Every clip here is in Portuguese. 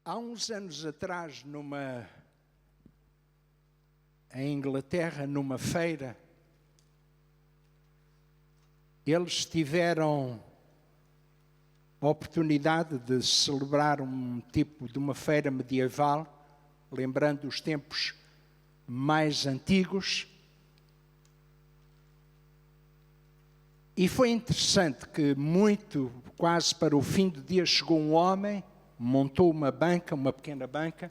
Há uns anos atrás, em Inglaterra, numa feira, eles tiveram a oportunidade de celebrar um tipo de uma feira medieval, lembrando os tempos mais antigos. E foi interessante que quase para o fim do dia, chegou um homem, montou uma banca, uma pequena banca,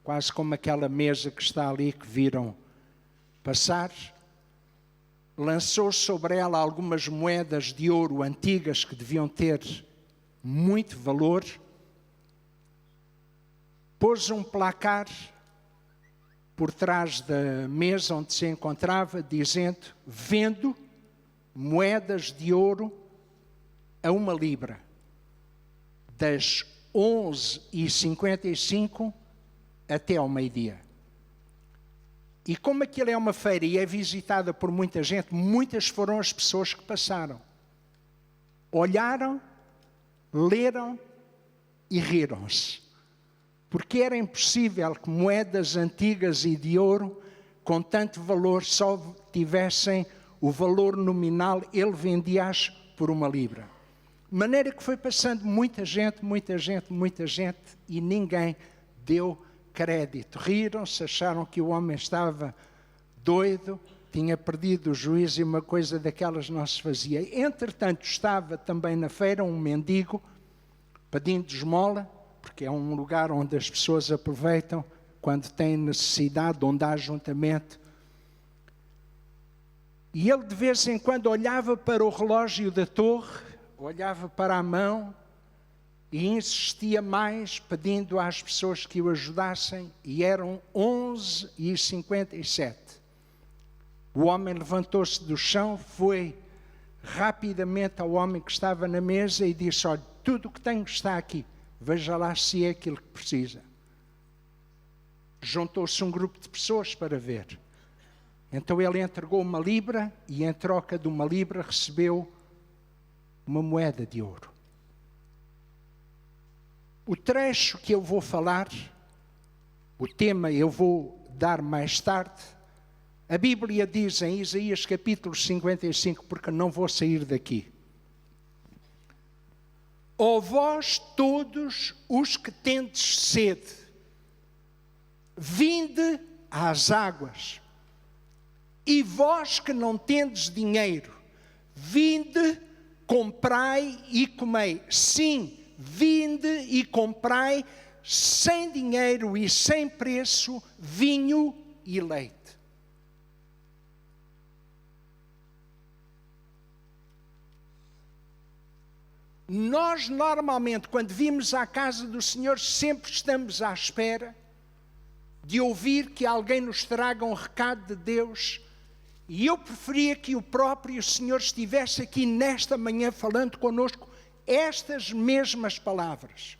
quase como aquela mesa que está ali que viram passar. Lançou sobre ela algumas moedas de ouro antigas que deviam ter muito valor. Pôs um placar por trás da mesa onde se encontrava, dizendo: vendo moedas de ouro a 1 libra, das 11h55 até ao meio-dia. E como aquilo é uma feira e é visitada por muita gente, muitas foram as pessoas que passaram. Olharam, leram e riram-se. Porque era impossível que moedas antigas e de ouro, com tanto valor, só tivessem o valor nominal. Ele vendia-as por 1 libra. De maneira que foi passando muita gente, e ninguém deu crédito. Riram-se, acharam que o homem estava doido, tinha perdido o juízo e uma coisa daquelas não se fazia. Entretanto, estava também na feira um mendigo pedindo esmola, porque é um lugar onde as pessoas aproveitam quando têm necessidade, onde há ajuntamento. E ele de vez em quando olhava para o relógio da torre, olhava para a mão e insistia mais, pedindo às pessoas que o ajudassem, e eram 11h57. O homem levantou-se do chão, foi rapidamente ao homem que estava na mesa e disse: olha, tudo o que tenho está aqui, veja lá se é aquilo que precisa. Juntou-se um grupo de pessoas para ver. Então ele entregou 1 libra e em troca de 1 libra recebeu uma moeda de ouro. O trecho que eu vou falar, o tema eu vou dar mais tarde. A Bíblia diz em Isaías capítulo 55, porque não vou sair daqui: ó vós todos os que tendes sede, vinde às águas. E vós que não tendes dinheiro, vinde, comprai e comei. Sim, vinde e comprai sem dinheiro e sem preço vinho e leite. Nós normalmente, quando vimos à casa do Senhor, sempre estamos à espera de ouvir que alguém nos traga um recado de Deus. E eu preferia que o próprio Senhor estivesse aqui nesta manhã falando connosco estas mesmas palavras.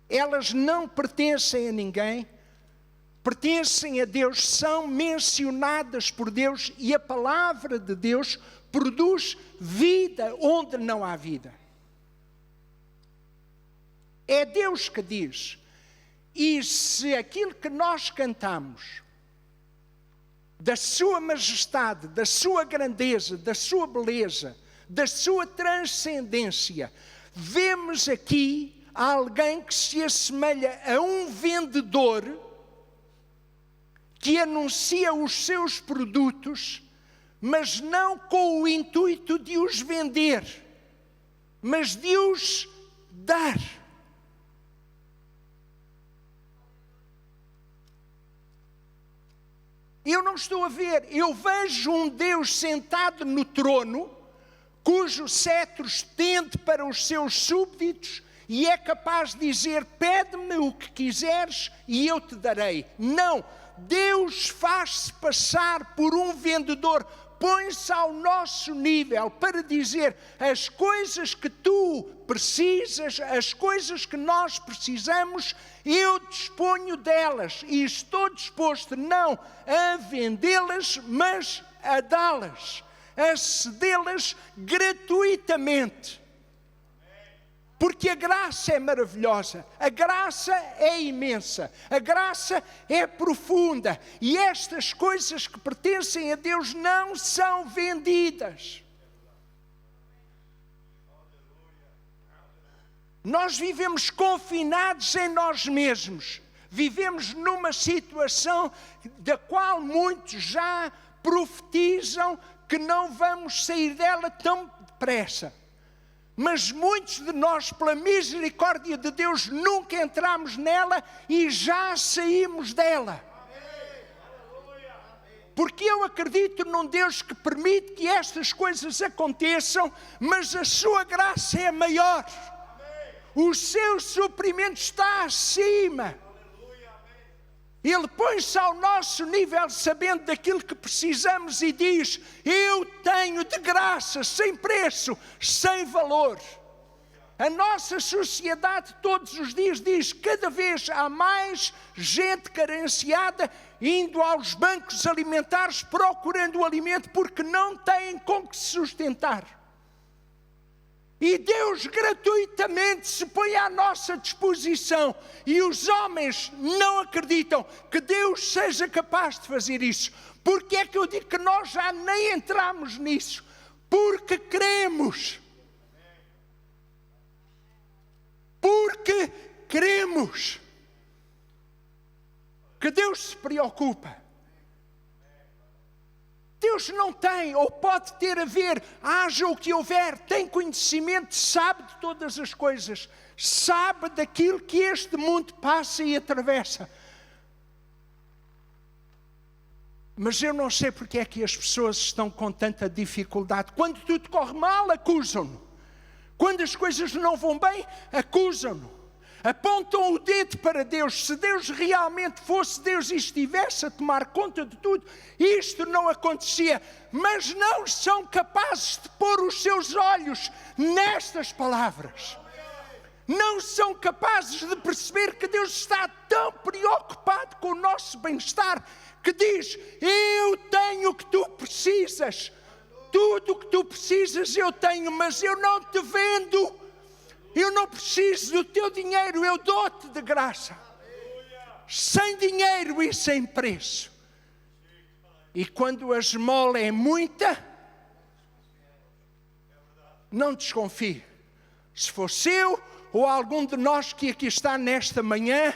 Elas não pertencem a ninguém, pertencem a Deus, são mencionadas por Deus, e a palavra de Deus produz vida onde não há vida. É Deus que diz. E se aquilo que nós cantamos, da sua majestade, da sua grandeza, da sua beleza, da sua transcendência, vemos aqui alguém que se assemelha a um vendedor que anuncia os seus produtos, mas não com o intuito de os vender, mas de os dar. Eu não estou a ver, eu vejo um Deus sentado no trono, cujo cetro estende para os seus súbditos e é capaz de dizer: pede-me o que quiseres e eu te darei. Não, Deus faz-se passar por um vendedor, põe-se ao nosso nível para dizer: as coisas que tu precisas, as coisas que nós precisamos, eu disponho delas e estou disposto não a vendê-las, mas a dá-las, a cedê-las gratuitamente. Porque a graça é maravilhosa, a graça é imensa, a graça é profunda. E estas coisas que pertencem a Deus não são vendidas. Nós vivemos confinados em nós mesmos. Vivemos numa situação da qual muitos já profetizam que não vamos sair dela tão depressa. Mas muitos de nós, pela misericórdia de Deus, nunca entramos nela e já saímos dela. Porque eu acredito num Deus que permite que estas coisas aconteçam, mas a sua graça é maior. O seu suprimento está acima. Ele põe-se ao nosso nível, sabendo daquilo que precisamos, e diz: eu tenho de graça, sem preço, sem valor. A nossa sociedade todos os dias diz: cada vez há mais gente carenciada indo aos bancos alimentares procurando o alimento porque não têm com que se sustentar. E Deus gratuitamente se põe à nossa disposição. E os homens não acreditam que Deus seja capaz de fazer isso. Porque é que eu digo que nós já nem entramos nisso? Porque cremos. Porque cremos que Deus se preocupa. Deus não tem, ou pode ter a ver, haja o que houver, tem conhecimento, sabe de todas as coisas, sabe daquilo que este mundo passa e atravessa. Mas eu não sei porque é que as pessoas estão com tanta dificuldade. Quando tudo corre mal, acusam-no. Quando as coisas não vão bem, acusam-no. Apontam o dedo para Deus. Se Deus realmente fosse Deus e estivesse a tomar conta de tudo, isto não acontecia. Mas não são capazes de pôr os seus olhos nestas palavras. Não são capazes de perceber que Deus está tão preocupado com o nosso bem-estar, que diz: eu tenho o que tu precisas. Tudo o que tu precisas eu tenho, mas eu não te vendo. Eu não preciso do teu dinheiro, eu dou-te de graça. Sem dinheiro e sem preço. E quando a esmola é muita, não desconfie. Se fosse eu ou algum de nós que aqui está nesta manhã,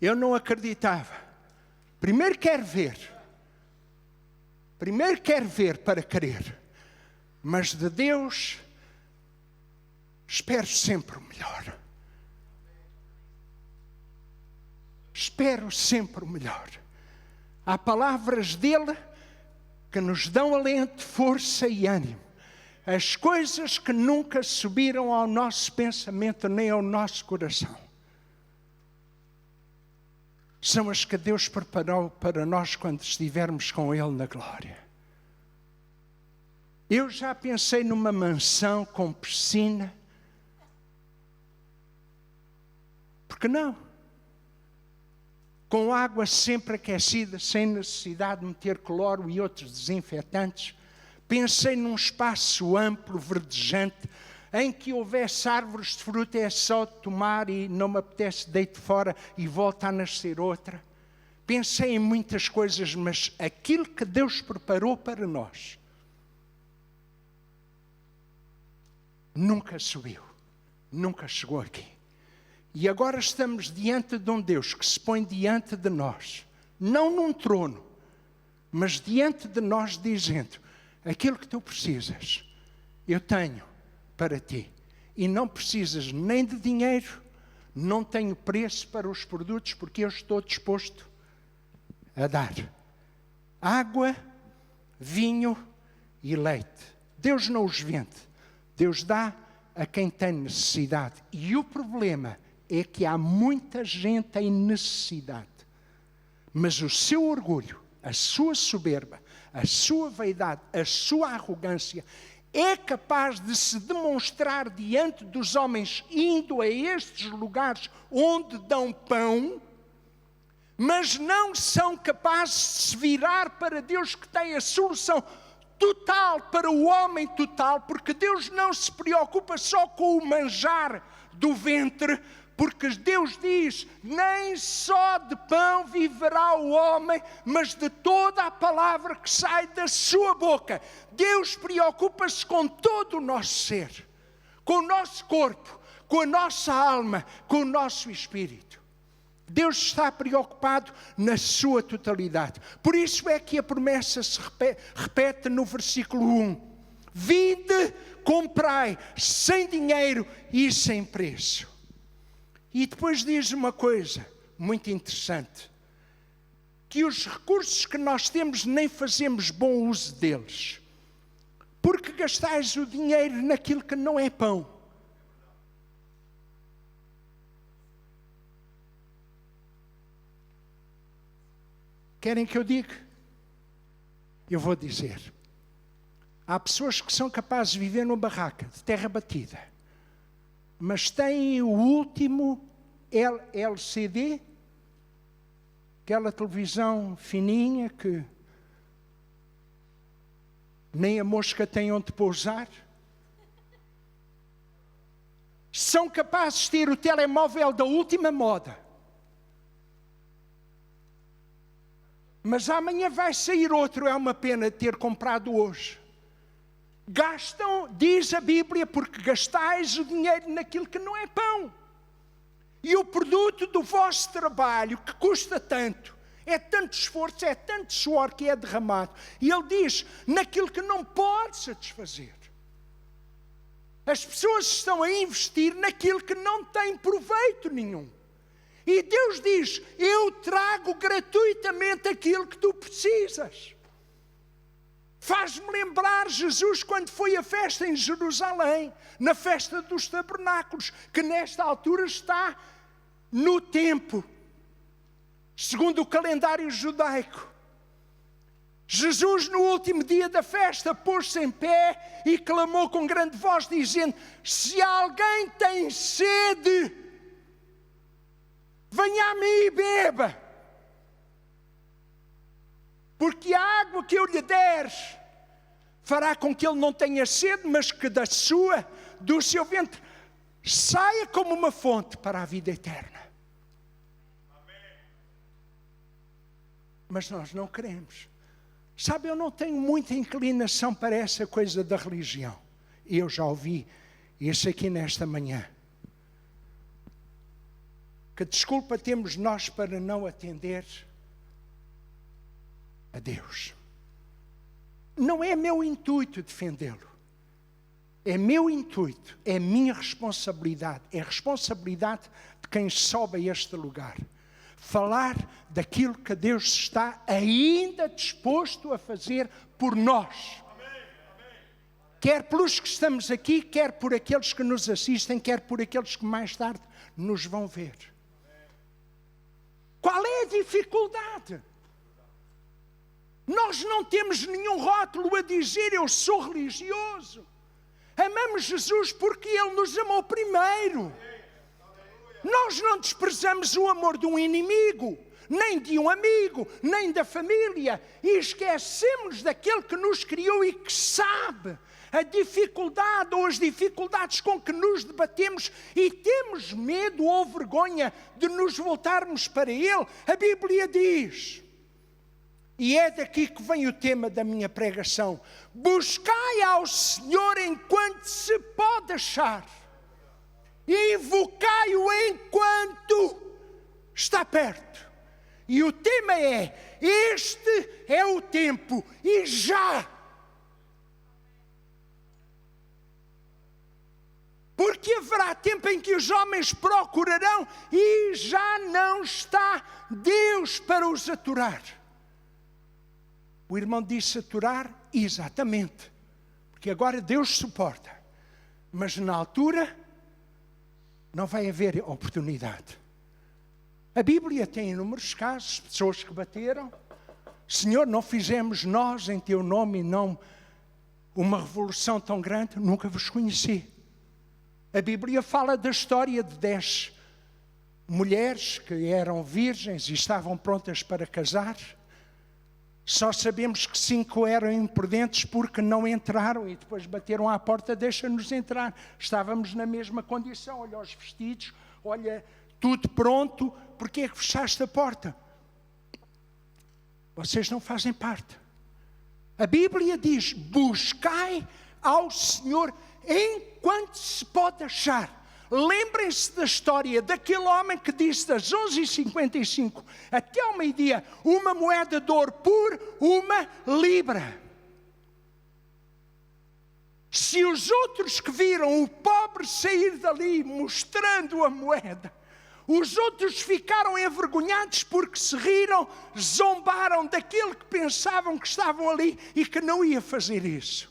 eu não acreditava. Primeiro quero ver para crer. Mas de Deus, espero sempre o melhor. Espero sempre o melhor. Há palavras dele que nos dão alento, força e ânimo. As coisas que nunca subiram ao nosso pensamento nem ao nosso coração são as que Deus preparou para nós quando estivermos com Ele na glória. Eu já pensei numa mansão com piscina. Por que não? Com água sempre aquecida, sem necessidade de meter cloro e outros desinfetantes. Pensei num espaço amplo, verdejante, em que houvesse árvores de fruta, é só tomar e não me apetece, deito fora e volta a nascer outra. Pensei em muitas coisas, mas aquilo que Deus preparou para nós nunca subiu, nunca chegou aqui. E agora estamos diante de um Deus que se põe diante de nós, não num trono, mas diante de nós dizendo: aquilo que tu precisas, eu tenho para ti. E não precisas nem de dinheiro, não tenho preço para os produtos, porque eu estou disposto a dar água, vinho e leite. Deus não os vende. Deus dá a quem tem necessidade. E o problema é que há muita gente em necessidade. Mas o seu orgulho, a sua soberba, a sua vaidade, a sua arrogância é capaz de se demonstrar diante dos homens, indo a estes lugares onde dão pão, mas não são capazes de se virar para Deus que tem a solução. total para o homem total, porque Deus não se preocupa só com o manjar do ventre, porque Deus diz, nem só de pão viverá o homem, mas de toda a palavra que sai da sua boca. Deus preocupa-se com todo o nosso ser, com o nosso corpo, com a nossa alma, com o nosso espírito. Deus está preocupado na sua totalidade. Por isso é que a promessa se repete no versículo 1. Vinde, comprai, sem dinheiro e sem preço. E depois diz uma coisa muito interessante. Que os recursos que nós temos nem fazemos bom uso deles. Porque gastais o dinheiro naquilo que não é pão. Querem que eu diga? Eu vou dizer. Há pessoas que são capazes de viver numa barraca de terra batida, mas têm o último LCD, aquela televisão fininha que nem a mosca tem onde pousar. São capazes de ter o telemóvel da última moda. Mas amanhã vai sair outro, é uma pena ter comprado hoje. Gastam, diz a Bíblia, porque gastais o dinheiro naquilo que não é pão. E o produto do vosso trabalho, que custa tanto, é tanto esforço, é tanto suor que é derramado. E ele diz, naquilo que não pode satisfazer. As pessoas estão a investir naquilo que não tem proveito nenhum. E Deus diz, eu trago gratuitamente aquilo que tu precisas. Faz-me lembrar Jesus quando foi a festa em Jerusalém, na festa dos tabernáculos, que nesta altura está no tempo, segundo o calendário judaico. Jesus, no último dia da festa, pôs-se em pé e clamou com grande voz, dizendo, se alguém tem sede, venha a mim e beba, porque a água que eu lhe der fará com que ele não tenha sede, mas que do seu ventre saia como uma fonte para a vida eterna. Amém. Mas nós não queremos. Sabe, eu não tenho muita inclinação para essa coisa da religião. Eu já ouvi isso aqui nesta manhã. Que desculpa temos nós para não atender a Deus. Não é meu intuito defendê-lo. É meu intuito, é minha responsabilidade, é a responsabilidade de quem sobe a este lugar. Falar daquilo que Deus está ainda disposto a fazer por nós. Quer pelos que estamos aqui, quer por aqueles que nos assistem, quer por aqueles que mais tarde nos vão ver. Qual é a dificuldade? Nós não temos nenhum rótulo a dizer eu sou religioso. Amamos Jesus porque Ele nos amou primeiro. Nós não desprezamos o amor de um inimigo, nem de um amigo, nem da família. E esquecemos daquele que nos criou e que sabe a dificuldade ou as dificuldades com que nos debatemos e temos medo ou vergonha de nos voltarmos para Ele. A Bíblia diz, e é daqui que vem o tema da minha pregação, buscai ao Senhor enquanto se pode achar, e invocai-o enquanto está perto. E o tema é, este é o tempo, e já. Porque haverá tempo em que os homens procurarão e já não está Deus para os aturar. O irmão disse aturar, exatamente. Porque agora Deus suporta. Mas na altura não vai haver oportunidade. A Bíblia tem inúmeros casos, pessoas que bateram. Senhor, não fizemos nós em teu nome não uma revolução tão grande, nunca vos conheci. A Bíblia fala da história de 10 mulheres que eram virgens e estavam prontas para casar. Só sabemos que 5 eram imprudentes porque não entraram e depois bateram à porta, deixa-nos entrar. Estávamos na mesma condição, olha os vestidos, olha tudo pronto, porque é que fechaste a porta? Vocês não fazem parte. A Bíblia diz, buscai ao Senhor enquanto se pode achar. Lembrem-se da história daquele homem que disse das 11h55 até ao meio-dia, uma moeda de ouro por 1 libra. Se os outros que viram o pobre sair dali mostrando a moeda, os outros ficaram envergonhados porque se riram, zombaram daquele que pensavam que estavam ali e que não ia fazer isso.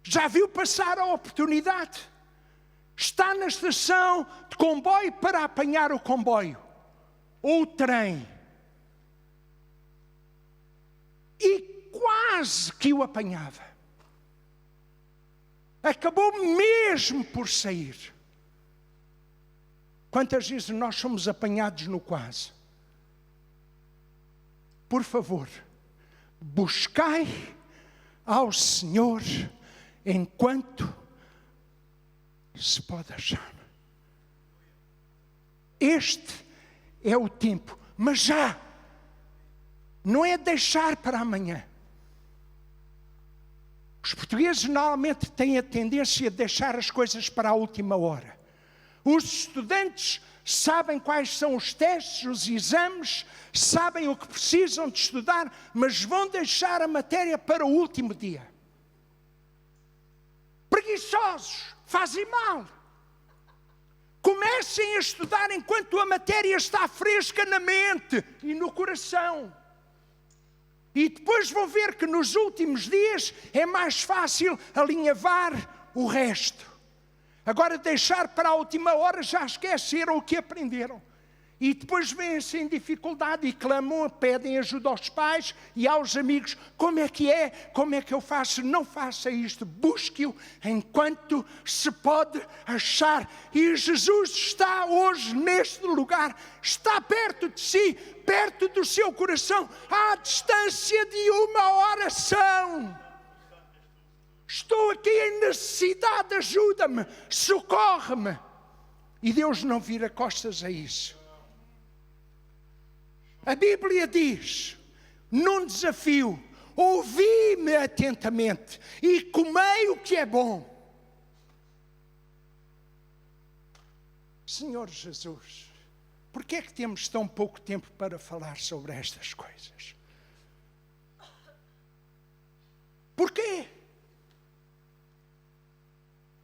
Já viu passar a oportunidade? Está na estação de comboio para apanhar o comboio ou o trem. E quase que o apanhava. Acabou mesmo por sair. Quantas vezes nós somos apanhados no quase? Por favor, buscai ao Senhor enquanto se pode achar. Este é o tempo, mas já. Não é deixar para amanhã. Os portugueses normalmente têm a tendência de deixar as coisas para a última hora. Os estudantes sabem quais são os testes, os exames, sabem o que precisam de estudar, mas vão deixar a matéria para o último dia. Preguiçosos, fazem mal. Comecem a estudar enquanto a matéria está fresca na mente e no coração. E depois vão ver que nos últimos dias é mais fácil alinhavar o resto. Agora deixar para a última hora, já esqueceram o que aprenderam. E depois vêm-se em dificuldade e clamam, pedem ajuda aos pais e aos amigos. Como é que é? Como é que eu faço? Não faça isto. Busque-o enquanto se pode achar. E Jesus está hoje neste lugar. Está perto de si, perto do seu coração, à distância de uma oração. Estou aqui em necessidade, ajuda-me, socorre-me. E Deus não vira costas a isso. A Bíblia diz, num desafio, ouvi-me atentamente e comei o que é bom. Senhor Jesus, por que é que temos tão pouco tempo para falar sobre estas coisas? Por quê?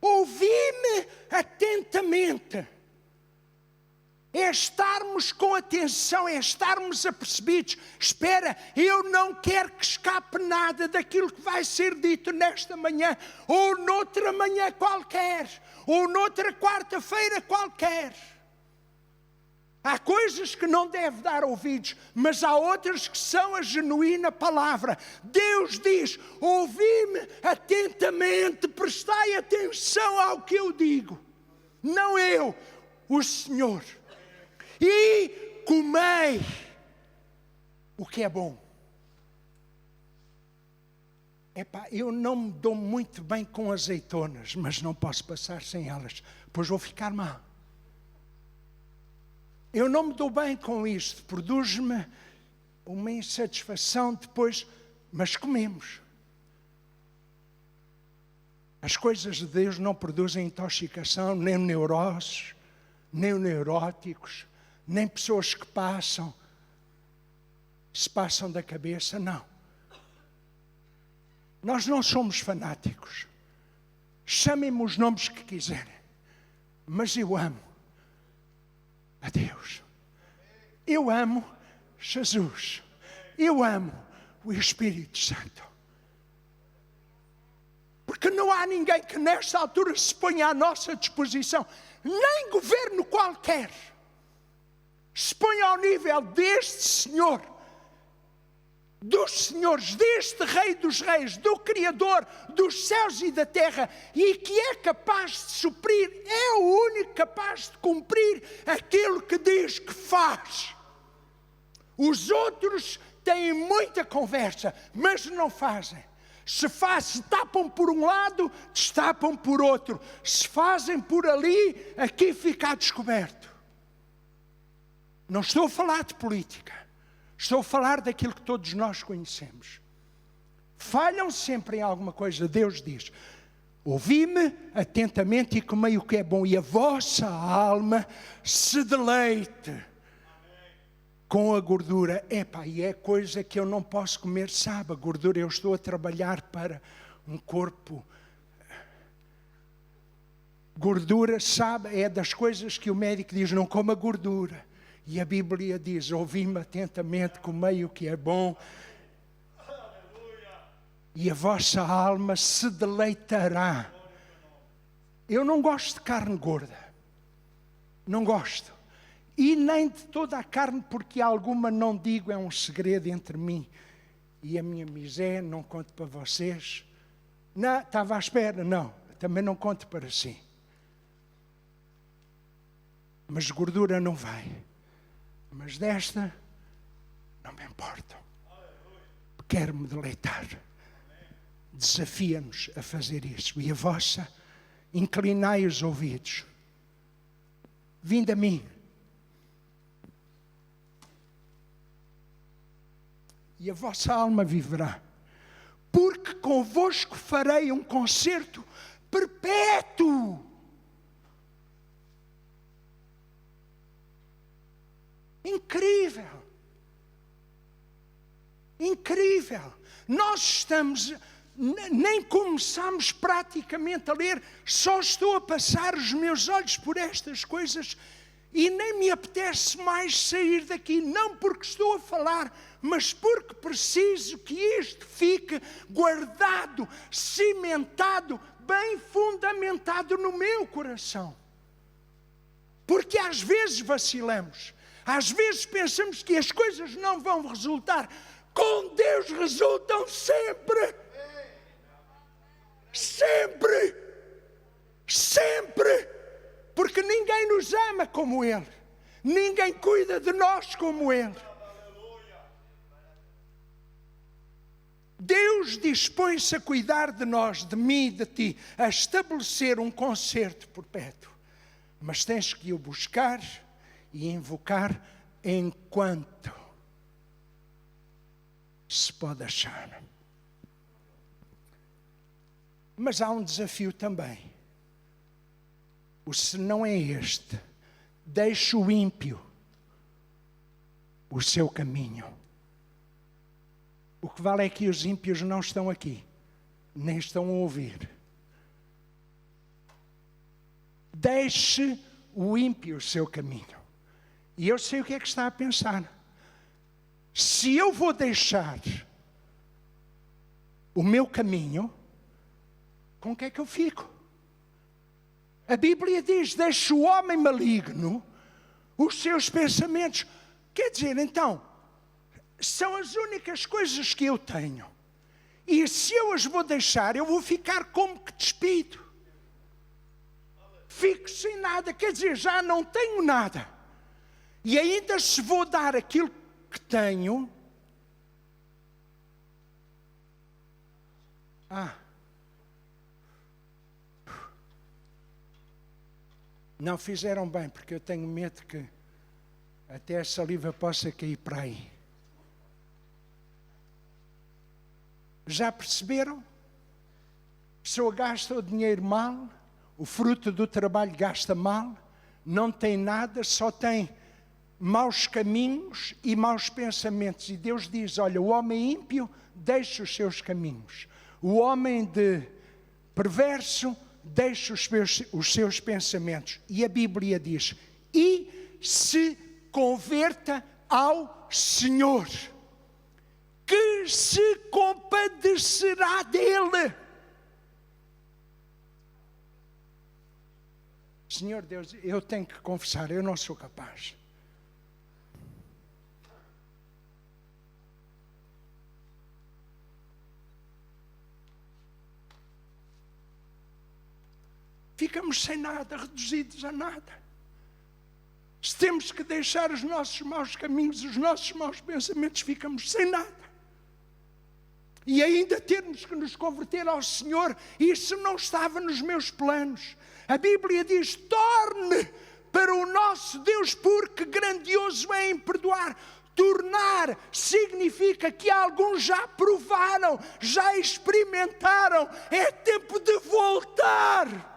Ouvi-me atentamente. É estarmos com atenção, é estarmos apercebidos. Espera, eu não quero que escape nada daquilo que vai ser dito nesta manhã, ou noutra manhã qualquer, ou noutra quarta-feira qualquer. Há coisas que não deve dar ouvidos, mas há outras que são a genuína palavra. Deus diz, ouvi-me atentamente, prestai atenção ao que eu digo. Não eu, o Senhor. E comei o que é bom. Epá, eu não me dou muito bem com azeitonas, mas não posso passar sem elas, pois vou ficar mal. Eu não me dou bem com isto, produz-me uma insatisfação depois, mas comemos. As coisas de Deus não produzem intoxicação, nem neuroses, nem neuróticos, nem pessoas que se passam da cabeça, não. Nós não somos fanáticos. Chamem-me os nomes que quiserem, mas eu amo a Deus. Eu amo Jesus. Eu amo o Espírito Santo. Porque não há ninguém que nesta altura se ponha à nossa disposição, nem governo qualquer, se ponha ao nível deste Senhor, dos senhores, deste Rei dos Reis, do Criador dos céus e da terra, e que é capaz de suprir, é o único capaz de cumprir aquilo que diz que faz. Os outros têm muita conversa, mas não fazem. Se tapam por um lado, destapam por outro. Se fazem por ali, aqui fica descoberto. Não estou a falar de política. Estou a falar daquilo que todos nós conhecemos. Falham sempre em alguma coisa. Deus diz: ouvi-me atentamente e comei o que é bom, e a vossa alma se deleite com a gordura. E é coisa que eu não posso comer, sabe? A gordura, eu estou a trabalhar para um corpo. Gordura, sabe, é das coisas que o médico diz: não coma gordura. E a Bíblia diz: ouvi-me atentamente, comei o que é bom, e a vossa alma se deleitará. Eu não gosto de carne gorda. Não gosto. E nem de toda a carne, porque alguma, não digo, é um segredo entre mim e a minha miséria, não conto para vocês. Não, estava à espera, não, também não conto para si. Mas gordura não vai. Mas desta, não me importa. Quero-me deleitar. Desafia-nos a fazer isso. E a vossa, inclinai os ouvidos. Vinde a mim. E a vossa alma viverá. Porque convosco farei um concerto perpétuo. Incrível. Incrível. Nós estamos, nem começamos praticamente a ler, só estou a passar os meus olhos por estas coisas e nem me apetece mais sair daqui, não porque estou a falar, mas porque preciso que isto fique guardado, cimentado, bem fundamentado no meu coração. Porque às vezes vacilamos, às vezes pensamos que as coisas não vão resultar. Com Deus resultam sempre. Sempre. Sempre. Porque ninguém nos ama como Ele. Ninguém cuida de nós como Ele. Deus dispõe-se a cuidar de nós, de mim e de ti, a estabelecer um concerto perpétuo. Mas tens que o buscar e invocar enquanto se pode achar. Mas há um desafio também. O se não é este, deixe o ímpio o seu caminho. O que vale é que os ímpios não estão aqui, nem estão a ouvir. Deixe o ímpio o seu caminho. E eu sei o que é que está a pensar. Se eu vou deixar o meu caminho, com o que é que eu fico? A Bíblia diz: deixa o homem maligno os seus pensamentos. Quer dizer, então, são as únicas coisas que eu tenho. E se eu as vou deixar, eu vou ficar como que despido. Fico sem nada, quer dizer, já não tenho nada. E ainda se vou dar aquilo que tenho, não fizeram bem, porque eu tenho medo que até a saliva possa cair para aí. Já perceberam? A pessoa gasta o dinheiro mal, o fruto do trabalho gasta mal, não tem nada, só tem maus caminhos e maus pensamentos. E Deus diz: olha, o homem ímpio deixa os seus caminhos. O homem de perverso deixa os seus pensamentos. E a Bíblia diz: e se converta ao Senhor, que se compadecerá dele. Senhor Deus, eu tenho que confessar, eu não sou capaz. Ficamos sem nada, reduzidos a nada. Se temos que deixar os nossos maus caminhos, os nossos maus pensamentos, ficamos sem nada. E ainda termos que nos converter ao Senhor, isso não estava nos meus planos. A Bíblia diz: torne para o nosso Deus, porque grandioso é em perdoar. Tornar significa que alguns já provaram, já experimentaram. É tempo de voltar.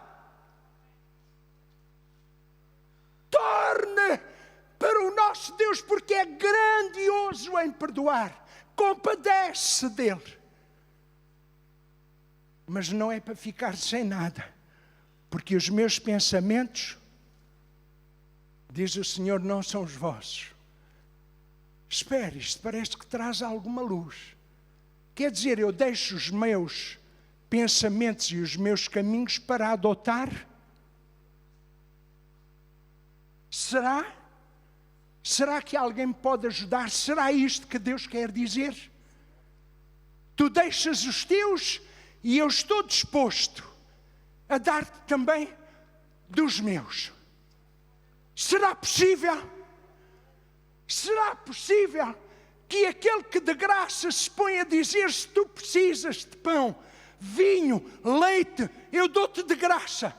Torne para o nosso Deus, porque é grandioso em perdoar. Compadece dele. Mas não é para ficar sem nada, porque os meus pensamentos, diz o Senhor, não são os vossos. Espere, isto parece que traz alguma luz. Quer dizer, eu deixo os meus pensamentos e os meus caminhos para adotar? Será? Será que alguém me pode ajudar? Será isto que Deus quer dizer? Tu deixas os teus e eu estou disposto a dar-te também dos meus. Será possível? Será possível que aquele que de graça se põe a dizer: se tu precisas de pão, vinho, leite, eu dou-te de graça.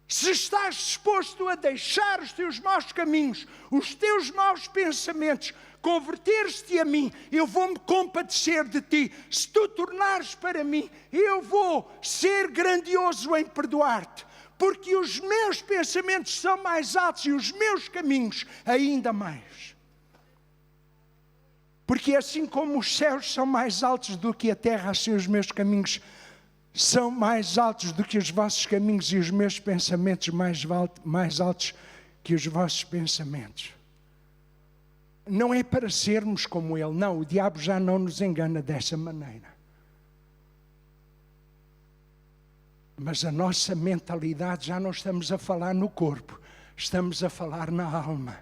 Se estás disposto a deixar os teus maus caminhos, os teus maus pensamentos, converter-te a mim, eu vou-me compadecer de ti. Se tu tornares para mim, eu vou ser grandioso em perdoar-te. Porque os meus pensamentos são mais altos e os meus caminhos ainda mais. Porque assim como os céus são mais altos do que a terra, assim os meus caminhos são mais altos do que os vossos caminhos e os meus pensamentos mais altos que os vossos pensamentos. Não é para sermos como ele, não, o diabo já não nos engana dessa maneira. Mas a nossa mentalidade, já não estamos a falar no corpo, estamos a falar na alma.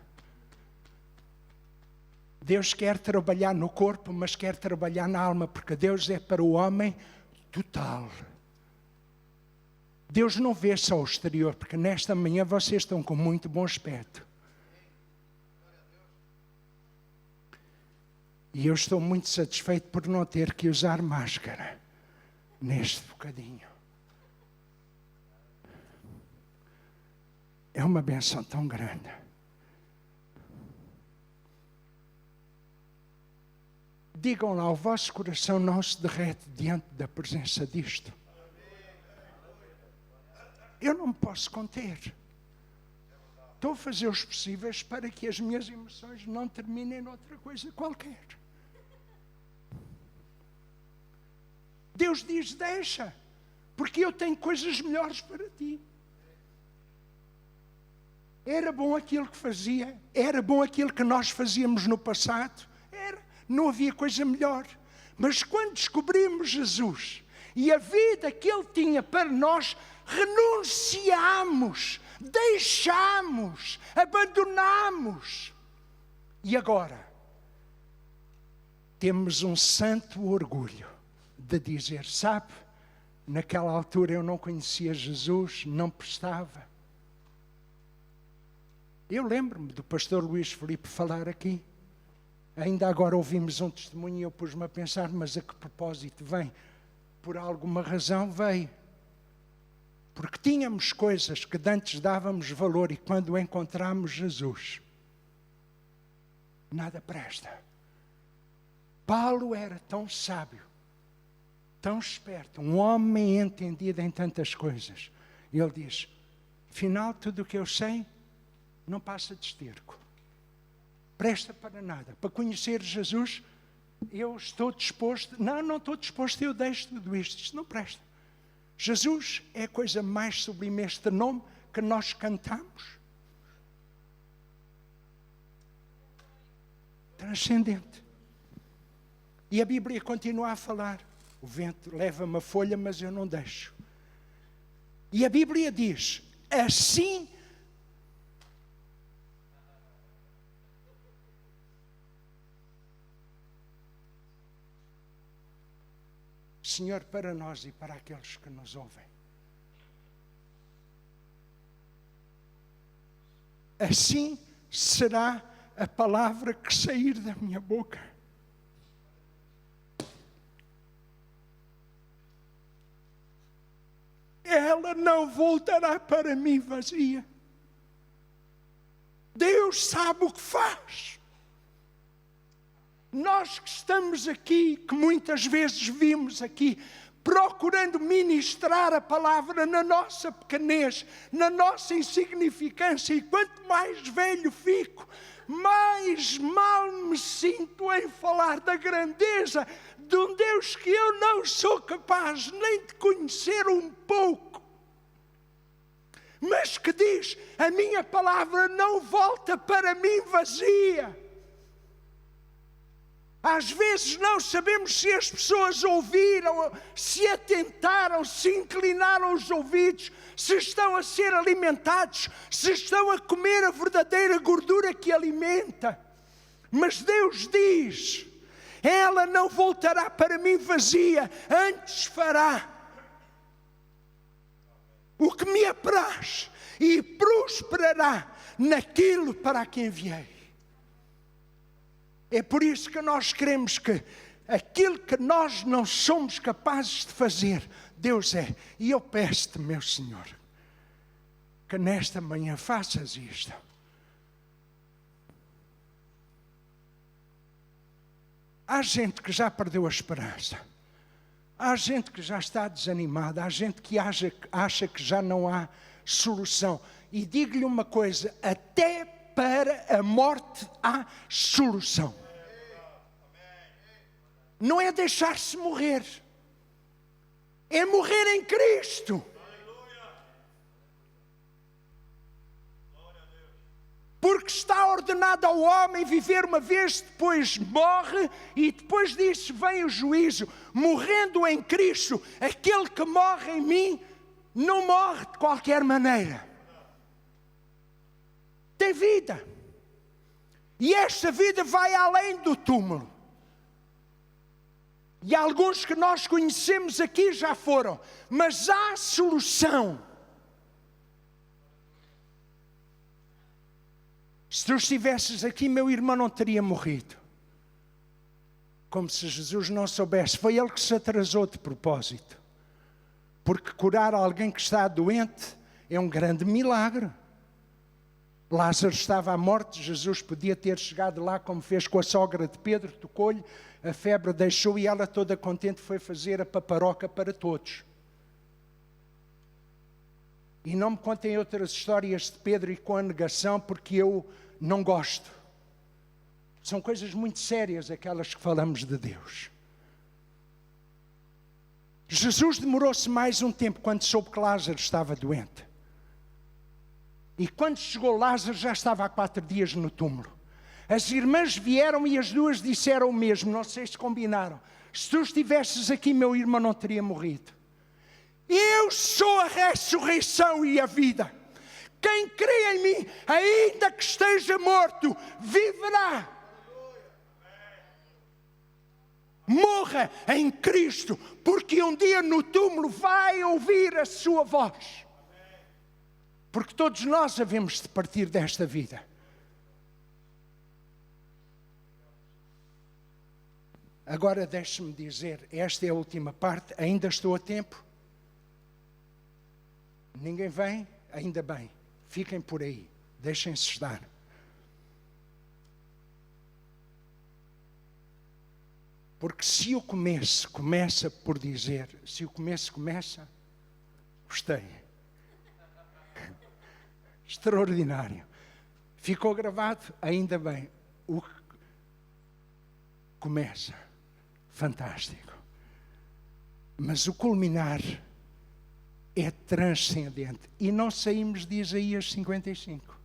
Deus quer trabalhar no corpo, mas quer trabalhar na alma, porque Deus é para o homem total. Deus não vê só o exterior, porque nesta manhã vocês estão com muito bom aspecto. E eu estou muito satisfeito por não ter que usar máscara neste bocadinho. É uma benção tão grande. Digam lá, o vosso coração não se derrete diante da presença disto. Eu não me posso conter. Estou a fazer os possíveis para que as minhas emoções não terminem noutra coisa qualquer. Deus diz: deixa, porque eu tenho coisas melhores para ti. Era bom aquilo que fazia, era bom aquilo que nós fazíamos no passado, não havia coisa melhor. Mas quando descobrimos Jesus e a vida que Ele tinha para nós, renunciamos, deixamos, abandonamos. E agora temos um santo orgulho de dizer: sabe, naquela altura eu não conhecia Jesus, não prestava. Eu lembro-me do pastor Luís Filipe falar aqui. Ainda agora ouvimos um testemunho e eu pus-me a pensar: mas a que propósito vem? Por alguma razão veio. Porque tínhamos coisas que antes dávamos valor e quando encontramos Jesus, nada presta. Paulo era tão sábio, tão esperto, um homem entendido em tantas coisas. E ele diz: afinal, tudo o que eu sei não passa de esterco. Presta para nada. Para conhecer Jesus, eu estou disposto. Não estou disposto, eu deixo tudo isto. Isto não presta. Jesus é a coisa mais sublime, este nome que nós cantamos. Transcendente. E a Bíblia continua a falar: o vento leva-me a folha, mas eu não deixo. E a Bíblia diz: assim Senhor, para nós e para aqueles que nos ouvem, assim será a palavra que sair da minha boca. Ela não voltará para mim vazia. Deus sabe o que faz. Nós que estamos aqui, que muitas vezes vimos aqui, procurando ministrar a palavra na nossa pequenez, na nossa insignificância, e quanto mais velho fico, mais mal me sinto em falar da grandeza de um Deus que eu não sou capaz nem de conhecer um pouco, mas que diz: a minha palavra não volta para mim vazia. Às vezes não sabemos se as pessoas ouviram, se atentaram, se inclinaram os ouvidos, se estão a ser alimentados, se estão a comer a verdadeira gordura que alimenta. Mas Deus diz: ela não voltará para mim vazia, antes fará o que me apraz e prosperará naquilo para que enviei. É por isso que nós queremos que aquilo que nós não somos capazes de fazer, Deus é. E eu peço-te, meu Senhor, que nesta manhã faças isto. Há gente que já perdeu a esperança. Há gente que já está desanimada. Há gente que acha que já não há solução. E digo-lhe uma coisa: até para a morte há solução. Não é deixar-se morrer, é morrer em Cristo. Porque está ordenado ao homem viver uma vez, depois morre, e depois disso vem o juízo. Morrendo em Cristo, aquele que morre em mim não morre de qualquer maneira. Tem vida. E esta vida vai além do túmulo. E alguns que nós conhecemos aqui já foram. Mas há solução. Se tu estivesses aqui, meu irmão não teria morrido. Como se Jesus não soubesse. Foi Ele que se atrasou de propósito. Porque curar alguém que está doente é um grande milagre. Lázaro estava à morte, Jesus podia ter chegado lá como fez com a sogra de Pedro, tocou-lhe, a febre deixou e ela toda contente foi fazer a paparoca para todos. E não me contem outras histórias de Pedro e com a negação, porque eu não gosto. São coisas muito sérias aquelas que falamos de Deus. Jesus demorou-se mais um tempo quando soube que Lázaro estava doente. E quando chegou Lázaro já estava há 4 dias no túmulo. As irmãs vieram e as duas disseram o mesmo, não sei se combinaram. Se tu estivesses aqui, meu irmão não teria morrido. Eu sou a ressurreição e a vida. Quem crê em mim, ainda que esteja morto, viverá. Morra em Cristo, porque um dia no túmulo vai ouvir a sua voz. Porque todos nós havemos de partir desta vida. Agora deixe-me dizer, esta é a última parte, ainda estou a tempo. Ninguém vem? Ainda bem. Fiquem por aí, deixem-se estar. Porque se o começo começa por dizer, se o começo começa, gostei. Extraordinário. Ficou gravado? Ainda bem. O que começa, fantástico. Mas o culminar é transcendente. E não saímos de Isaías 55.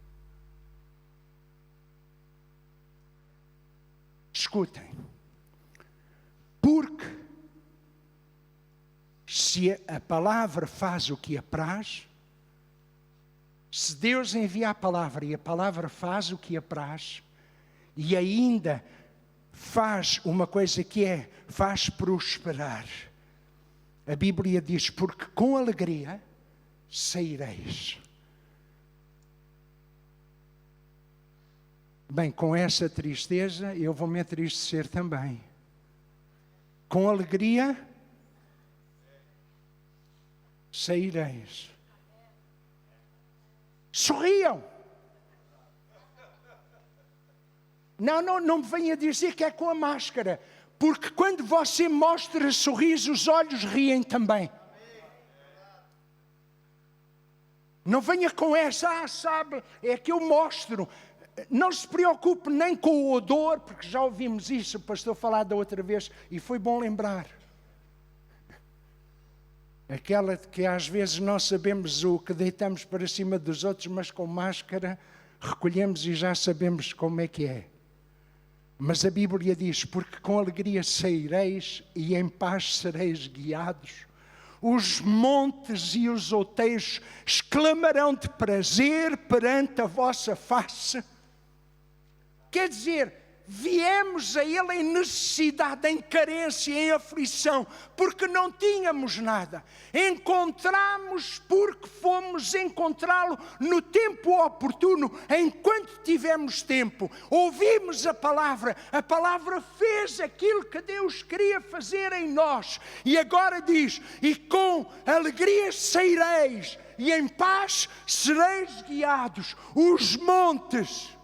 Escutem. Porque se a palavra faz o que apraz, se Deus envia a palavra e a palavra faz o que apraz, e ainda faz uma coisa que faz prosperar. A Bíblia diz, porque com alegria saireis. Bem, com essa tristeza eu vou me entristecer também. Com alegria saireis. Sorriam. Não me venha dizer que é com a máscara. Porque quando você mostra sorriso, os olhos riem também. Não venha com essa, sabe, é que eu mostro. Não se preocupe nem com o odor, porque já ouvimos isso, o pastor falar da outra vez, e foi bom lembrar. Aquela de que às vezes não sabemos o que deitamos para cima dos outros, mas com máscara recolhemos e já sabemos como é que é. Mas a Bíblia diz, porque com alegria saireis e em paz sereis guiados. Os montes e os outeiros exclamarão de prazer perante a vossa face. Quer dizer, viemos a Ele em necessidade, em carência, em aflição, porque não tínhamos nada. Encontramos porque fomos encontrá-lo no tempo oportuno, enquanto tivemos tempo. Ouvimos a palavra fez aquilo que Deus queria fazer em nós. E agora diz, e com alegria saireis, e em paz sereis guiados. Os montes...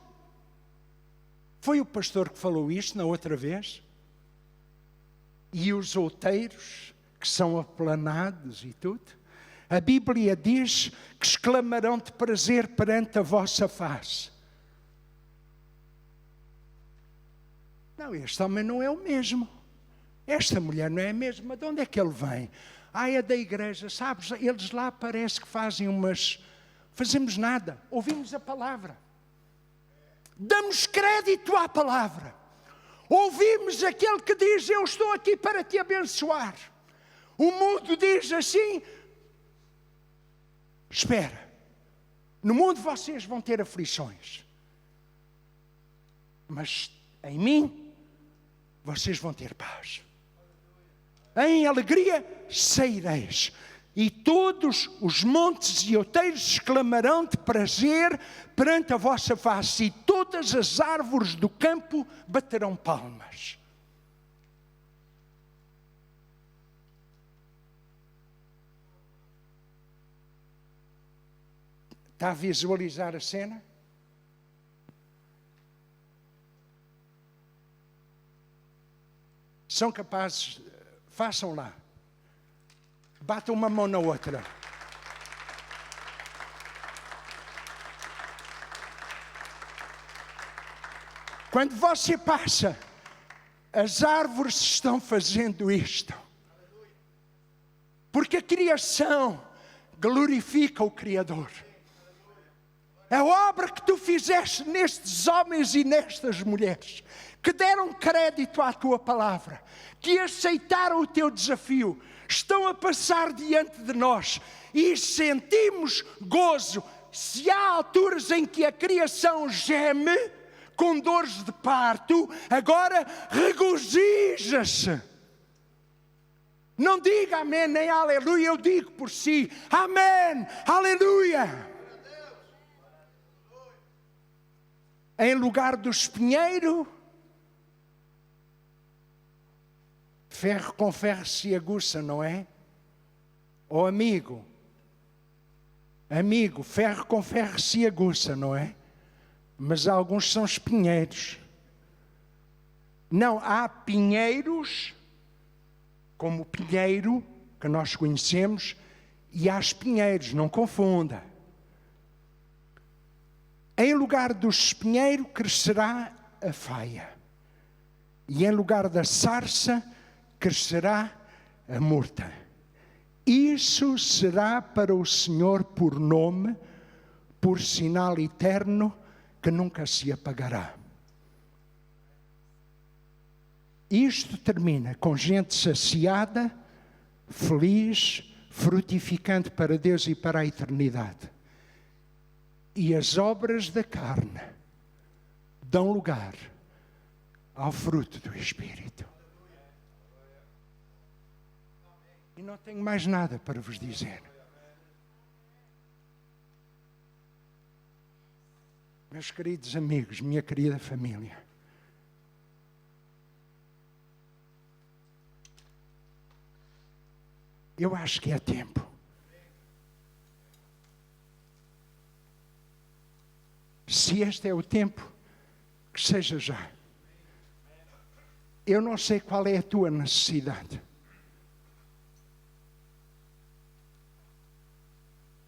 Foi o pastor que falou isto na outra vez? E os outeiros, que são aplanados e tudo? A Bíblia diz que exclamarão de prazer perante a vossa face. Não, este homem não é o mesmo. Esta mulher não é a mesma. De onde é que ele vem? É da igreja, sabes? Eles lá parece que fazem fazemos nada, ouvimos a palavra. Damos crédito à palavra. Ouvimos aquele que diz, eu estou aqui para te abençoar. O mundo diz assim, espera, no mundo vocês vão ter aflições. Mas em mim, vocês vão ter paz. Em alegria saireis. E todos os montes e outeiros exclamarão de prazer perante a vossa face, e todas as árvores do campo baterão palmas. Está a visualizar a cena? São capazes, façam lá. Batam uma mão na outra. Quando você passa, as árvores estão fazendo isto. Porque a criação glorifica o Criador. A obra que tu fizeste nestes homens e nestas mulheres, que deram crédito à tua palavra, que aceitaram o teu desafio, estão a passar diante de nós e sentimos gozo. Se há alturas em que a criação geme com dores de parto, agora regozija-se. Não diga amém nem aleluia, eu digo por si, amém, aleluia. Em lugar do espinheiro, ferro com ferro se aguça, não é? Ou amigo, ferro com ferro se aguça, não é? Mas alguns são espinheiros. Não, há pinheiros, como o pinheiro que nós conhecemos, e há espinheiros, não confunda. Em lugar do espinheiro crescerá a faia, e em lugar da sarça crescerá a murta. Isso será para o Senhor por nome, por sinal eterno, que nunca se apagará. Isto termina com gente saciada, feliz, frutificante para Deus e para a eternidade. E as obras da carne dão lugar ao fruto do Espírito. E não tenho mais nada para vos dizer. Meus queridos amigos, minha querida família, eu acho que é tempo. Se este é o tempo, que seja já. Eu não sei qual é a tua necessidade.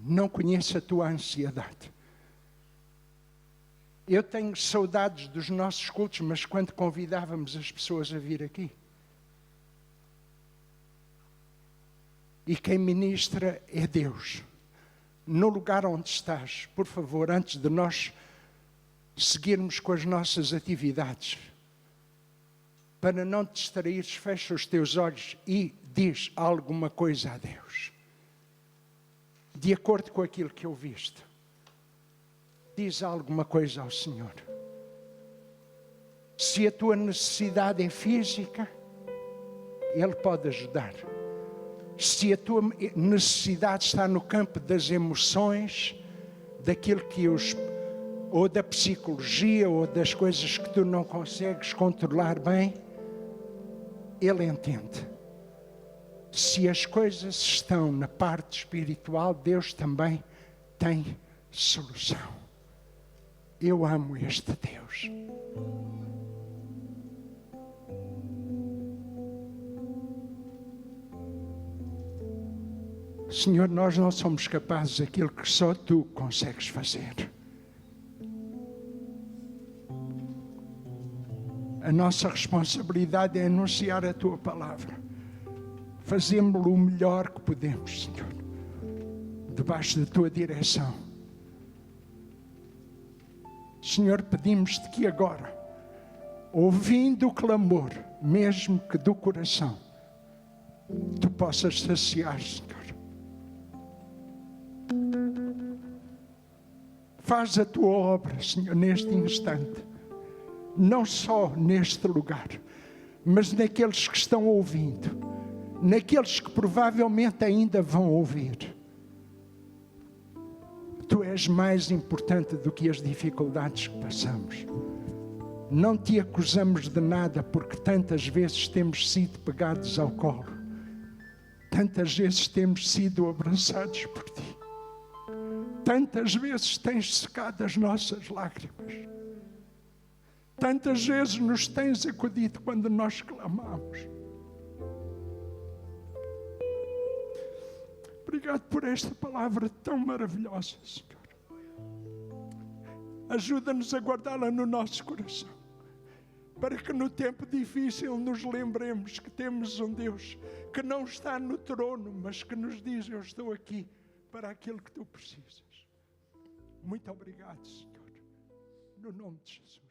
Não conheço a tua ansiedade. Eu tenho saudades dos nossos cultos, mas quando convidávamos as pessoas a vir aqui. E quem ministra é Deus. No lugar onde estás, por favor, antes de nós seguirmos com as nossas atividades, para não te distraires, fecha os teus olhos e diz alguma coisa a Deus. De acordo com aquilo que ouviste. Diz alguma coisa ao Senhor. Se a tua necessidade é física, Ele pode ajudar. Se a tua necessidade está no campo das emoções, daquilo que ou da psicologia, ou das coisas que tu não consegues controlar bem, Ele entende. Se as coisas estão na parte espiritual, Deus também tem solução. Eu amo este Deus. Senhor, nós não somos capazes daquilo que só Tu consegues fazer. A nossa responsabilidade é anunciar a Tua palavra. Fazemos-lo o melhor que podemos, Senhor, debaixo da Tua direção. Senhor, pedimos-te que agora, ouvindo o clamor, mesmo que do coração, Tu possas saciar, Senhor. Faz a Tua obra, Senhor, neste instante. Não só neste lugar, mas naqueles que estão ouvindo, naqueles que provavelmente ainda vão ouvir. Tu és mais importante do que as dificuldades que passamos. Não te acusamos de nada, porque tantas vezes temos sido pegados ao colo. Tantas vezes temos sido abraçados por Ti. Tantas vezes tens secado as nossas lágrimas. Tantas vezes nos tens acudido quando nós clamamos. Obrigado por esta palavra tão maravilhosa, Senhor. Ajuda-nos a guardá-la no nosso coração, para que no tempo difícil nos lembremos que temos um Deus que não está no trono, mas que nos diz: eu estou aqui para aquilo que Tu precisas. Muito obrigado, Senhor, no nome de Jesus.